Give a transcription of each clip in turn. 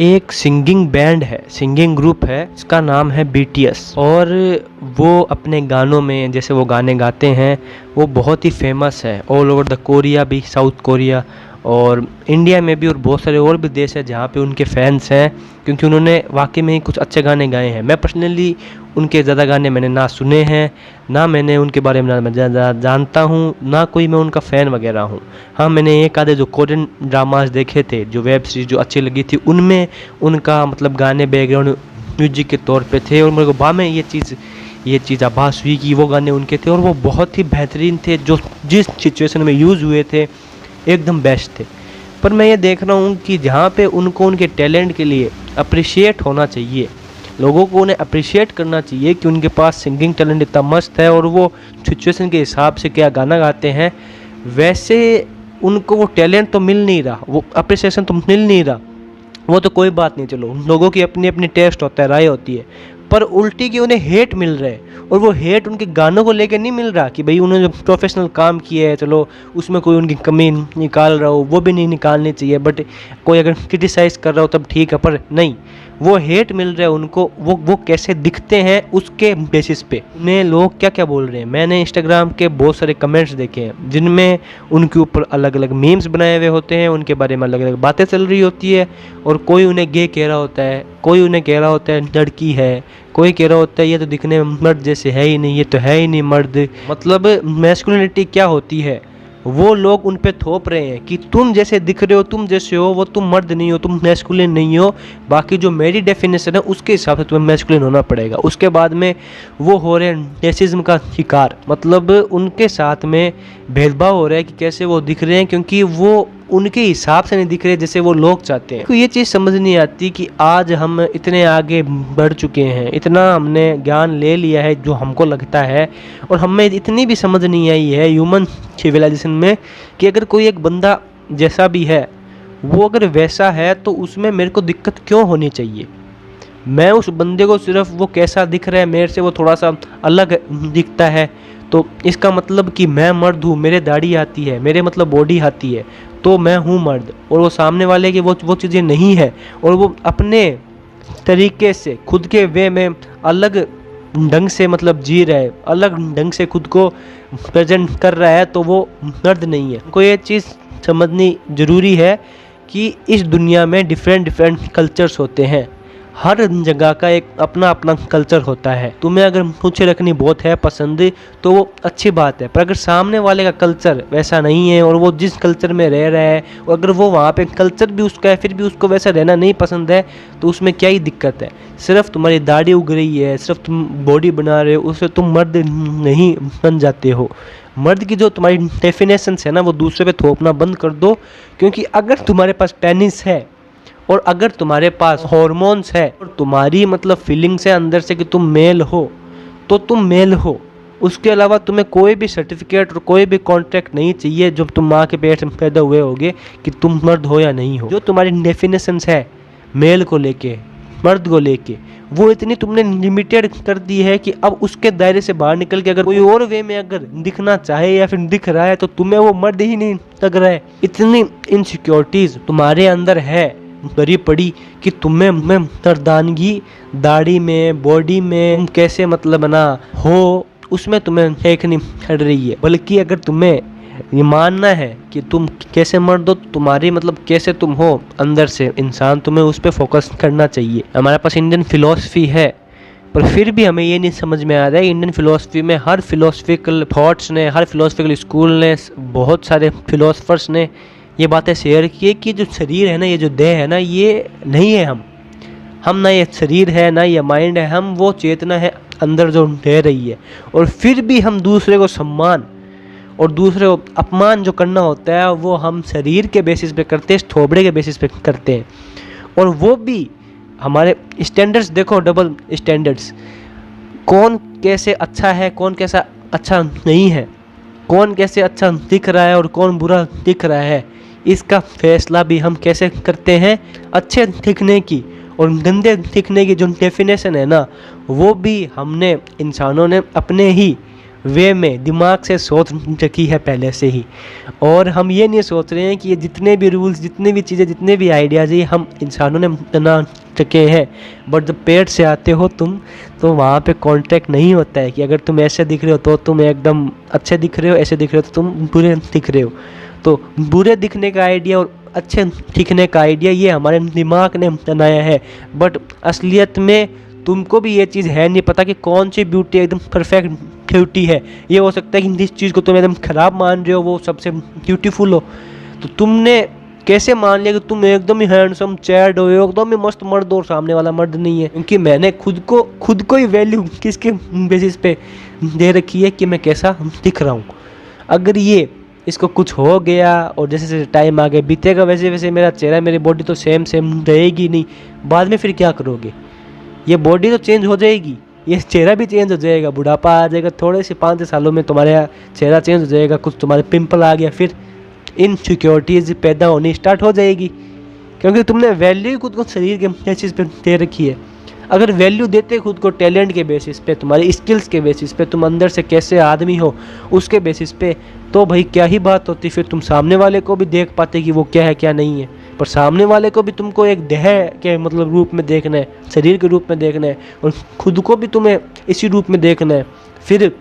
एक singing band है, singing group है, इसका नाम है बीटीएस। और वो अपने गानों में जैसे वो गाने गाते हैं वो बहुत ही फेमस है ऑल ओवर द कोरिया भी, साउथ कोरिया और इंडिया में भी, और बहुत सारे और भी देश है जहाँ पे उनके फैंस हैं, क्योंकि उन्होंने वाकई में ही कुछ अच्छे गाने गाए हैं। मैं पर्सनली उनके ज़्यादा गाने मैंने ना सुने हैं, ना मैंने उनके बारे में ज़्यादा जानता हूँ, ना कोई मैं उनका फ़ैन वगैरह हूँ। हाँ, मैंने एक आधे जो कोरियन ड्रामास देखे थे, जो वेब सीरीज जो अच्छी लगी थी, उनमें उनका मतलब गाने बैकग्राउंड म्यूजिक के तौर पे थे, और मेरे को बाद में ये चीज़ आभास हुई कि वो गाने उनके थे और वो बहुत ही बेहतरीन थे, जो जिस सिचुएशन में यूज़ हुए थे एकदम बेस्ट थे। पर मैं ये देख रहा हूँ कि जहाँ पे उनको उनके टैलेंट के लिए अप्रिशिएट होना चाहिए, लोगों को उन्हें अप्रिशिएट करना चाहिए कि उनके पास सिंगिंग टैलेंट इतना मस्त है और वो सिचुएशन के हिसाब से क्या गाना गाते हैं, वैसे उनको वो टैलेंट तो मिल नहीं रहा, वो अप्रिसिएशन तो मिल नहीं रहा। वो तो कोई बात नहीं, चलो लोगों की अपनी अपनी टेस्ट होता है, राय होती है, पर उल्टी की उन्हें हेट मिल रहा है। और वो हेट उनके गानों को लेकर नहीं मिल रहा कि भाई उन्होंने जो प्रोफेशनल काम किया है, चलो उसमें कोई उनकी कमी निकाल रहा हो, वो भी नहीं निकालनी चाहिए, बट कोई अगर क्रिटिसाइज़ कर रहा हो तब ठीक है, पर नहीं, वो हेट मिल रहा है उनको, वो कैसे दिखते हैं उसके बेसिस पे उन्हें लोग क्या क्या बोल रहे हैं। मैंने इंस्टाग्राम के बहुत सारे कमेंट्स देखे हैं जिनमें उनके ऊपर अलग अलग मीम्स बनाए हुए होते हैं, उनके बारे में अलग अलग बातें चल रही होती है, और कोई उन्हें गे कह रहा होता है, कोई उन्हें कह रहा होता है लड़की है, कोई कह रहा होता है ये तो दिखने में मर्द जैसे है ही नहीं, ये तो है ही नहीं मर्द। मतलब मैस्कुलिनिटी क्या होती है वो लोग उन पे थोप रहे हैं कि तुम जैसे दिख रहे हो, तुम जैसे हो, वो तुम मर्द नहीं हो, तुम मैस्कुलिन नहीं हो, बाकी जो मेरी डेफिनेशन है उसके हिसाब से तुम्हें मैस्कुलिन होना पड़ेगा। उसके बाद में वो हो रहे हैं रेसिज्म का शिकार, मतलब उनके साथ में भेदभाव हो रहा है कि कैसे वो दिख रहे हैं, क्योंकि वो उनके हिसाब से नहीं दिख रहे जैसे वो लोग चाहते हैं। तो ये चीज़ समझ नहीं आती कि आज हम इतने आगे बढ़ चुके हैं, इतना हमने ज्ञान ले लिया है जो हमको लगता है, और हमें इतनी भी समझ नहीं आई है ह्यूमन सिविलाइजेशन में कि अगर कोई एक बंदा जैसा भी है वो अगर वैसा है तो उसमें मेरे को दिक्कत क्यों होनी चाहिए। मैं उस बंदे को सिर्फ वो कैसा दिख रहा है, मेरे से वो थोड़ा सा अलग दिखता है, तो इसका मतलब कि मैं मर्द हूँ, मेरे दाढ़ी आती है, मेरे मतलब बॉडी आती है, तो मैं हूँ मर्द, और वो सामने वाले की वो चीज़ें नहीं है, और वो अपने तरीके से खुद के वे में अलग ढंग से मतलब जी रहा है, अलग ढंग से खुद को प्रेजेंट कर रहा है, तो वो मर्द नहीं है। को ये चीज़ समझनी ज़रूरी है कि इस दुनिया में डिफरेंट कल्चर्स होते हैं, हर जगह का एक अपना अपना कल्चर होता है। तुम्हें अगर मुझे रखनी बहुत है पसंद तो वो अच्छी बात है, पर अगर सामने वाले का कल्चर वैसा नहीं है और वो जिस कल्चर में रह रहा है, और अगर वो वहाँ पे कल्चर भी उसका है फिर भी उसको वैसा रहना नहीं पसंद है, तो उसमें क्या ही दिक्कत है। सिर्फ तुम्हारी दाढ़ी उग रही है, सिर्फ तुम बॉडी बना रहे हो, उससे तुम मर्द नहीं बन जाते हो। मर्द की जो तुम्हारी डेफिनेशंस है ना, वो दूसरे पे थोपना बंद कर दो, क्योंकि अगर तुम्हारे पास पेनिस है और अगर तुम्हारे पास हॉर्मोन्स है और तुम्हारी मतलब फीलिंग्स है अंदर से कि तुम मेल हो, तो तुम मेल हो। उसके अलावा तुम्हें कोई भी सर्टिफिकेट और कोई भी कॉन्ट्रैक्ट नहीं चाहिए जो तुम माँ के पेट में पैदा हुए होगे कि तुम मर्द हो या नहीं हो। जो तुम्हारी डेफिनेशंस है मेल को लेके, मर्द को लेके, वो इतनी तुमने लिमिटेड कर दी है कि अब उसके दायरे से बाहर निकल के अगर कोई और वे में अगर दिखना चाहे या फिर दिख रहा है तो तुम्हें वो मर्द ही नहीं लग रहा है। इतनी इनसिक्योरिटीज तुम्हारे अंदर है भरी पड़ी कि तुम्हें मर्दानगी दाढ़ी में, बॉडी में कैसे मतलब ना हो, उसमें तुम्हें देखनी पड़ रही है। बल्कि अगर तुम्हें ये मानना है कि तुम कैसे मर्द हो, तुम्हारी मतलब कैसे तुम हो अंदर से इंसान, तुम्हें उस पर फोकस करना चाहिए। हमारे पास इंडियन फिलॉसफी है, पर फिर भी हमें ये नहीं समझ में आ रहा है इंडियन फिलॉसफी में हर फिलोसफिकल थॉट्स ने, हर फिलोसफिकल स्कूल ने, बहुत सारे फिलोसफर्स ने ये बातें शेयर की है कि जो शरीर है ना, ये जो देह है ना, ये नहीं है हम ना ये शरीर है ना ये माइंड है, हम वो चेतना है अंदर जो रह रही है। और फिर भी हम दूसरे को सम्मान और दूसरे को अपमान जो करना होता है वो हम शरीर के बेसिस पे करते हैं, थोबड़े के बेसिस पे करते हैं। और वो भी हमारे स्टैंडर्ड्स देखो, डबल स्टैंडर्ड्स, कौन कैसे अच्छा है, कौन कैसा अच्छा नहीं है, कौन कैसे अच्छा दिख रहा है और कौन बुरा दिख रहा है, इसका फैसला भी हम कैसे करते हैं। अच्छे दिखने की और गंदे दिखने की जो डेफिनेशन है ना, वो भी हमने इंसानों ने अपने ही वे में दिमाग से सोच रखी है पहले से ही। और हम ये नहीं सोच रहे हैं कि ये जितने भी रूल्स, जितने भी चीज़ें, जितने भी आइडियाज़ ये हम इंसानों ने बना रखे हैं। बट जब पेट से आते हो तुम, तो वहाँ पे कॉन्ट्रैक्ट नहीं होता है कि अगर तुम ऐसे दिख रहे हो तो तुम एकदम अच्छे दिख रहे हो, ऐसे दिख रहे हो तो तुम बुरे दिख रहे हो। तो बुरे दिखने का आइडिया और अच्छे दिखने का आइडिया ये हमारे दिमाग ने बनाया है। बट असलियत में तुमको भी ये चीज़ है नहीं पता कि कौन सी ब्यूटी एकदम परफेक्ट ब्यूटी है। ये हो सकता है कि जिस चीज़ को तुम एकदम ख़राब मान रहे हो वो सबसे ब्यूटीफुल हो। तो तुमने कैसे मान लिया कि तुम एकदम ही हैंडसम चैड हो, एकदम ही मस्त मर्द और सामने वाला मर्द नहीं है? क्योंकि मैंने खुद को ही वैल्यू किसके बेसिस पे दे रखी है कि मैं कैसा दिख रहा हूँ। अगर ये इसको कुछ हो गया और जैसे जैसे टाइम आगे बीतेगा वैसे वैसे मेरा चेहरा, मेरी बॉडी तो सेम रहेगी नहीं। बाद में फिर क्या करोगे? ये बॉडी तो चेंज हो जाएगी, ये चेहरा भी चेंज हो जाएगा, बुढ़ापा आ जाएगा, थोड़े से 5 सालों में तुम्हारा चेहरा चेंज हो जाएगा, कुछ तुम्हारे पिंपल आ गया, फिर इनसिक्योरिटीज़ पैदा होनी स्टार्ट हो जाएगी। क्योंकि तुमने वैल्यू खुद को शरीर के बेसिस पे दे रखी है। अगर वैल्यू देते खुद को टैलेंट के बेसिस पे, तुम्हारी स्किल्स के बेसिस पे, तुम अंदर से कैसे आदमी हो उसके बेसिस पे, तो भाई क्या ही बात होती। फिर तुम सामने वाले को भी देख पाते कि वो क्या है क्या नहीं है। पर सामने वाले को भी तुमको एक देह के मतलब रूप में देखना है, शरीर के रूप में देखना है, और खुद को भी तुम्हें इसी रूप में देखना है। फिर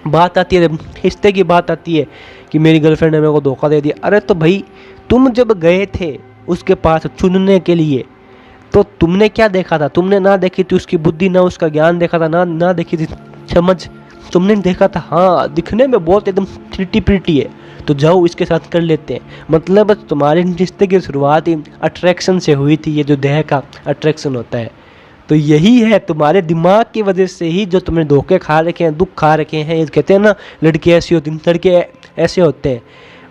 बात आती है, रिश्ते की बात आती है कि मेरी गर्लफ्रेंड ने मेरे को धोखा दे दिया। अरे तो भाई तुम जब गए थे उसके पास चुनने के लिए, तो तुमने क्या देखा था? तुमने ना देखी थी उसकी बुद्धि, ना उसका ज्ञान देखा था, ना देखी थी समझ। तुमने देखा था हाँ दिखने में बहुत एकदम प्रिटी है, तो जाओ इसके साथ कर लेते हैं। मतलब तुम्हारे रिश्ते की शुरुआत ही अट्रैक्शन से हुई थी, ये जो देह का अट्रैक्शन होता है। तो यही है तुम्हारे दिमाग की वजह से ही जो तुमने धोखे खा रखे हैं, दुख खा रखे हैं। ये कहते हैं ना लड़के ऐसी होती, लड़के ऐसे होते हैं,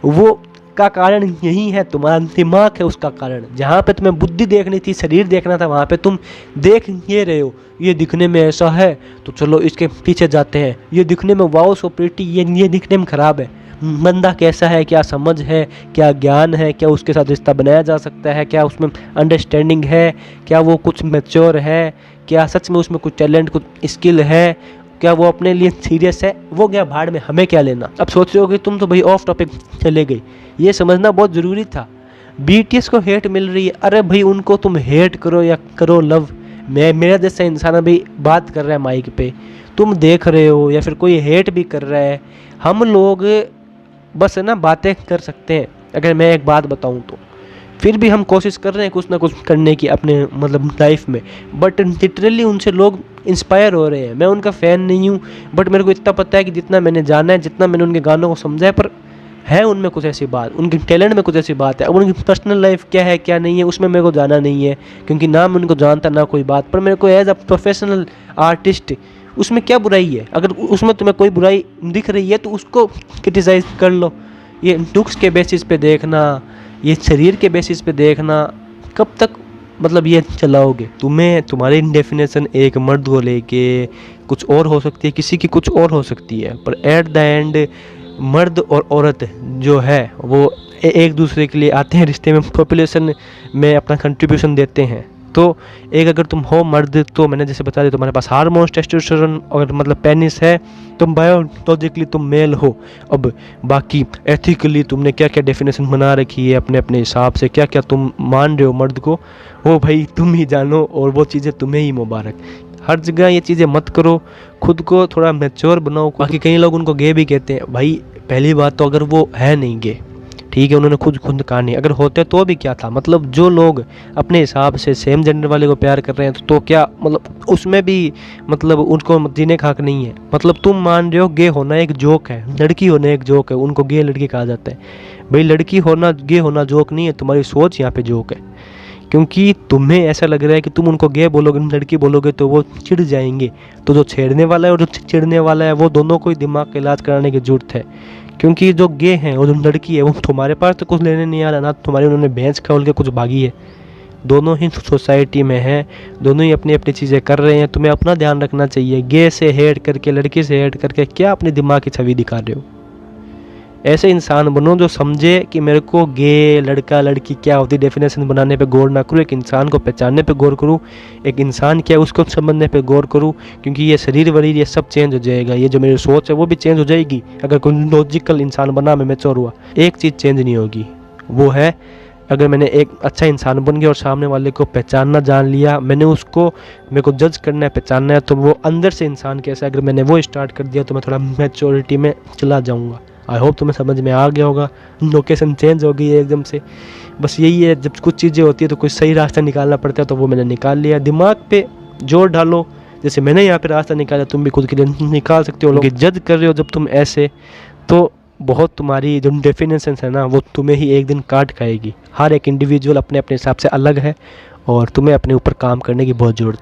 वो का कारण यही है, तुम्हारा दिमाग है उसका कारण। जहाँ पे तुम्हें बुद्धि देखनी थी, शरीर देखना था, वहाँ पे तुम देख ये रहे हो ये दिखने में ऐसा है तो चलो इसके पीछे जाते हैं। ये दिखने में वाओ सो प्रिटी, ये दिखने में ख़राब है। बंदा कैसा है, क्या समझ है, क्या ज्ञान है, क्या उसके साथ रिश्ता बनाया जा सकता है, क्या उसमें अंडरस्टैंडिंग है, क्या वो कुछ मैच्योर है, क्या सच में उसमें कुछ टैलेंट, कुछ स्किल है, क्या वो अपने लिए सीरियस है। वो गया भाड़ में, हमें क्या लेना। अब सोच रहे हो कि तुम तो भाई ऑफ टॉपिक चले गई। ये समझना बहुत ज़रूरी था। BTS को हेट मिल रही है, अरे भाई उनको तुम हेट करो या करो लव, मेरा जैसा इंसान अभी बात कर रहा है माइक पे, तुम देख रहे हो या फिर कोई हेट भी कर रहा है। हम लोग बस ना बातें कर सकते हैं। अगर मैं एक बात बताऊं तो फिर भी हम कोशिश कर रहे हैं कुछ ना कुछ करने की अपने मतलब लाइफ में, बट लिटरली उनसे लोग इंस्पायर हो रहे हैं। मैं उनका फ़ैन नहीं हूँ, बट मेरे को इतना पता है कि जितना मैंने जाना है, जितना मैंने उनके गानों को समझा है, पर है उनमें कुछ ऐसी बात, उनके टैलेंट में कुछ ऐसी बात है। अब उनकी पर्सनल लाइफ क्या है क्या नहीं है उसमें मेरे को जाना नहीं है, क्योंकि ना मैं उनको जानता ना कोई बात। पर मेरे को एज अ प्रोफेशनल आर्टिस्ट उसमें क्या बुराई है? अगर उसमें तुम्हें कोई बुराई दिख रही है तो उसको क्रिटिसाइज कर लो। ये लुक्स के बेसिस पे देखना, ये शरीर के बेसिस पे देखना, कब तक मतलब ये चलाओगे? तुम्हें तुम्हारी डेफिनेशन एक मर्द को लेके कुछ और हो सकती है, किसी की कुछ और हो सकती है, पर एट द एंड मर्द और औरत जो है वो एक दूसरे के लिए आते हैं रिश्ते में, पॉपुलेशन में अपना कंट्रीब्यूशन देते हैं। तो एक अगर तुम हो मर्द, तो मैंने जैसे बता दिया तुम्हारे पास हार्मोन्स, टेस्टोस्टेरोन और मतलब पेनिस है, तुम बायोलॉजिकली तुम मेल हो। अब बाकी एथिकली तुमने क्या क्या डेफिनेशन बना रखी है अपने अपने हिसाब से, क्या क्या तुम मान रहे हो मर्द को, वो भाई तुम ही जानो, और वो चीज़ें तुम्हें ही मुबारक। हर जगह ये चीज़ें मत करो, खुद को थोड़ा मैच्योर बनाओ। बाकी कई लोग उनको गे भी कहते हैं। भाई पहली बात तो अगर वो है नहीं गे, ठीक है, उन्होंने खुद कहा नहीं, अगर होते तो भी क्या था। मतलब जो लोग अपने हिसाब से सेम जेंडर वाले को प्यार कर रहे हैं तो क्या मतलब उसमें भी मतलब उनको जीने का हक नहीं है। मतलब तुम मान रहे हो गे होना एक जोक है, लड़की होना एक जोक है, उनको गे लड़की कहा जाता है। भाई लड़की होना गे होना जोक नहीं है, तुम्हारी सोच यहाँ पे जोक है। क्योंकि तुम्हें ऐसा लग रहा है कि तुम उनको गे बोलोगे, लड़की बोलोगे तो वो चिढ़ जाएंगे। तो जो छेड़ने वाला है और जो चिढ़ने वाला है वो दोनों को ही दिमाग का इलाज कराने की जरूरत है। क्योंकि जो गे हैं और जो लड़की है वो तुम्हारे पास तो कुछ लेने नहीं आ रहा, ना तुम्हारी उन्होंने भैंस खोल के कुछ भागी है। दोनों ही सोसाइटी में हैं, दोनों ही अपनी अपनी चीज़ें कर रहे हैं। तुम्हें अपना ध्यान रखना चाहिए। गे से हेट करके, लड़की से हेट करके क्या अपने दिमाग की छवि दिखा रहे हो? ऐसे इंसान बनो जो समझे कि मेरे को गे लड़का लड़की क्या होती डेफिनेशन बनाने पे गौर ना करूँ, एक इंसान को पहचानने पे गौर करूँ, एक इंसान क्या है उसको समझने पे गौर करूँ, क्योंकि ये शरीर वरीर ये सब चेंज हो जाएगा, ये जो मेरी सोच है वो भी चेंज हो जाएगी अगर कोई लॉजिकल इंसान बना मैं मैच्योर हुआ। एक चीज़ चेंज नहीं होगी, वो है अगर मैंने एक अच्छा इंसान बन गया और सामने वाले को पहचानना जान लिया, मैंने उसको मेरे को जज करना है पहचानना है, तो वो अंदर से इंसान कैसा है अगर मैंने वो स्टार्ट कर दिया तो मैं थोड़ा मैच्योरिटी में चला जाऊँगा। आई होप तुम्हें समझ में आ गया होगा। लोकेशन चेंज हो गई है एकदम से, बस यही है, जब कुछ चीज़ें होती है तो कोई सही रास्ता निकालना पड़ता है, तो वो मैंने निकाल लिया। दिमाग पे जोर डालो, जैसे मैंने यहाँ पे रास्ता निकाला तुम भी खुद के लिए निकाल सकते हो। लोग जज कर रहे हो जब तुम ऐसे, तो बहुत तुम्हारी जो डेफिनेशन है ना वो तुम्हें ही एक दिन काट खाएगी। हर एक इंडिविजुअल अपने अपने हिसाब से अलग है और तुम्हें अपने ऊपर काम करने की बहुत ज़रूरत है।